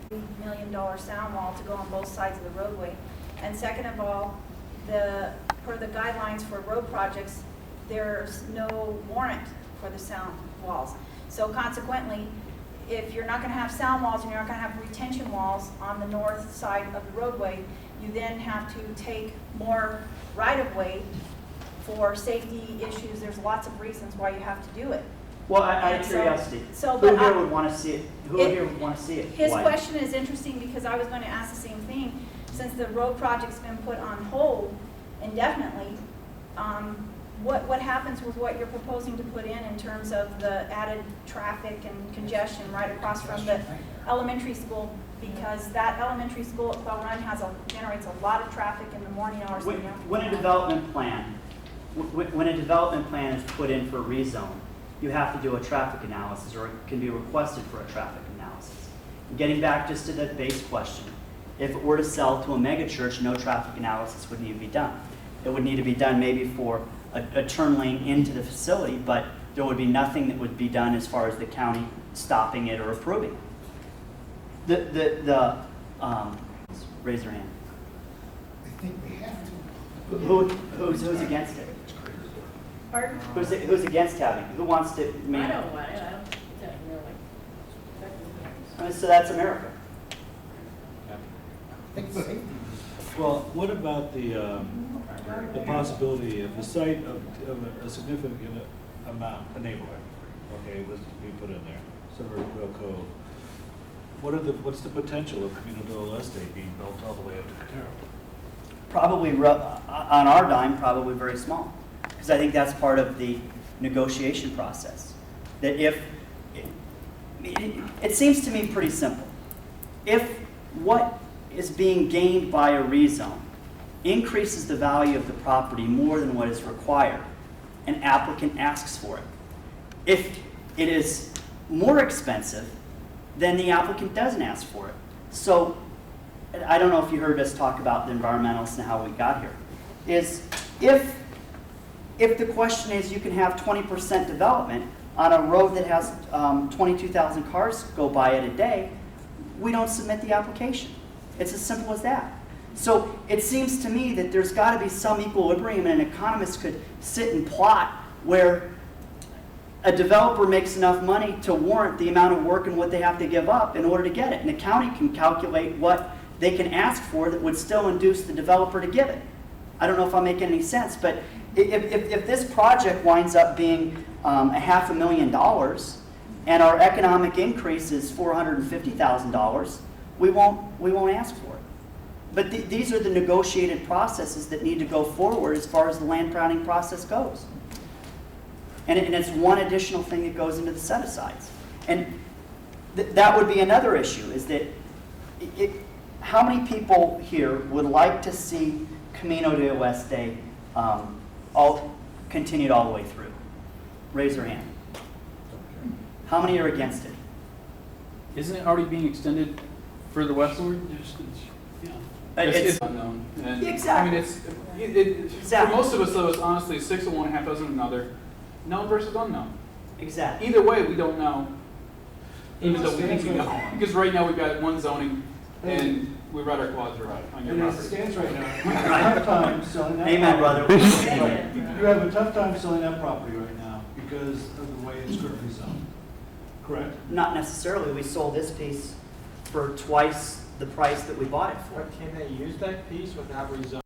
$3 million sound wall to go on both sides of the roadway. And second of all, per the guidelines for road projects, there's no warrant for the sound walls. So consequently, if you're not going to have sound walls and you're not going to have retention walls on the north side of the roadway, you then have to take more right-of-way for safety issues. There's lots of reasons why you have to do it. Well, out of curiosity, who here would want to see it? Who here would want to see it? His Why? question is interesting because I was going to ask the same thing. Since the road project's been put on hold indefinitely, what happens with what you're proposing to put in terms of the added traffic and congestion right across from the elementary school? Because that elementary school at Quail Run generates a lot of traffic in the morning hours. When a development plan is put in for a rezone, you have to do a traffic analysis, or it can be requested for a traffic analysis. Getting back just to the base question, if it were to sell to a mega church, no traffic analysis would need to be done. It would need to be done maybe for a turn lane into the facility, but there would be nothing that would be done as far as the county stopping it or approving it. Raise your hand. I think we have to. Who's against it? Pardon? Who's against having it? Who wants to? I don't want it. I don't really. So that's America. I think safety. Well, what about the possibility of the site of a significant amount, a neighborhood, okay, was to be put in there, Silver Quill Cove. What's the potential of communal estate being built all the way up to Cortaro? Probably, on our dime, probably very small. Because I think that's part of the negotiation process. That it seems to me pretty simple. If what is being gained by a rezone increases the value of the property more than what is required, an applicant asks for it. If it is more expensive, then the applicant doesn't ask for it. So, I don't know if you heard us talk about the environmentalists and how we got here, is if the question is you can have 20% development on a road that has 22,000 cars go by it a day, we don't submit the application. It's as simple as that. So it seems to me that there's got to be some equilibrium, and an economist could sit and plot where a developer makes enough money to warrant the amount of work and what they have to give up in order to get it. And the county can calculate what they can ask for that would still induce the developer to give it. I don't know if I'm making any sense, but if this project winds up being $500,000 and our economic increase is $450,000, we won't ask for it. But these are the negotiated processes that need to go forward as far as the land planning process goes. And it's one additional thing that goes into the set-asides. And that would be another issue, is that how many people here would like to see Camino de Oeste all continued all the way through? Raise your hand. How many are against it? Isn't it already being extended further westward? It's unknown. And, Exactly. I mean, Exactly. for most of us, though, it's honestly 6 of one, half dozen of another. Known versus unknown. Exactly. Either way, we don't know, even though we think we know. Because right now we've got one zoning, and we read our clause right on your And as it property. stands right now, you have a tough time selling that Amen, property. brother. You have a tough time selling that property right now because of the way it's currently zoned, correct? Not necessarily. We sold this piece for twice the price that we bought it for. But can they use that piece without rezoning?